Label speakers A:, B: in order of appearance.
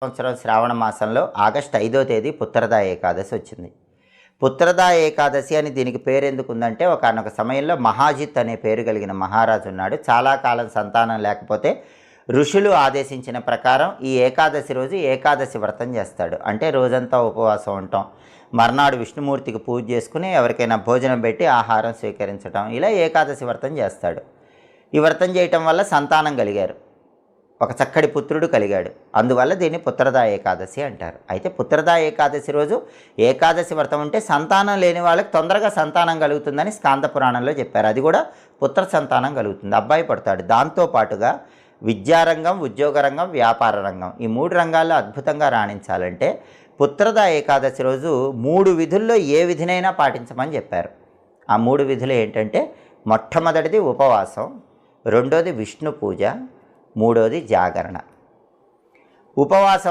A: సంవత్సరం శ్రావణ మాసంలో ఆగస్టు 5వ తేదీ పుత్రదా ఏకాదశి వచ్చింది. పుత్రదా ఏకాదశి అని దీనికి పేరు ఎందుకు ఉందంటే, ఒకానొక సమయంలో మహాజిత్ అనే పేరు కలిగిన మహారాజు ఉన్నాడు. చాలా కాలం సంతానం లేకపోతే ఋషులు ఆదేశించిన ప్రకారం ఈ ఏకాదశి రోజు ఏకాదశి వ్రతం చేస్తాడు. అంటే రోజంతా ఉపవాసం ఉండటం, మర్నాడు విష్ణుమూర్తికి పూజ చేసుకుని ఎవరికైనా భోజనం పెట్టి ఆహారం స్వీకరించడం, ఇలా ఏకాదశి వ్రతం చేస్తాడు. ఈ వ్రతం చేయటం వల్ల సంతానం కలిగారు, ఒక చక్కటి పుత్రుడు కలిగాడు. అందువల్ల దీన్ని పుత్రదా ఏకాదశి అంటారు. అయితే పుత్రదా ఏకాదశి రోజు ఏకాదశి వ్రతం ఉంటే సంతానం లేని వాళ్ళకి తొందరగా సంతానం కలుగుతుందని స్కాంద పురాణంలో చెప్పారు. అది కూడా పుత్ర సంతానం కలుగుతుంది, అబ్బాయి పడతాడు. దాంతోపాటుగా విద్యారంగం, ఉద్యోగ రంగం, వ్యాపార రంగం, ఈ 3 రంగాల్లో అద్భుతంగా రాణించాలంటే పుత్రదా ఏకాదశి రోజు 3 విధుల్లో ఏ విధినైనా పాటించమని చెప్పారు. ఆ 3 విధులు ఏంటంటే, మొట్టమొదటిది ఉపవాసం, రెండోది విష్ణు పూజ, మూడోది జాగరణ. ఉపవాసం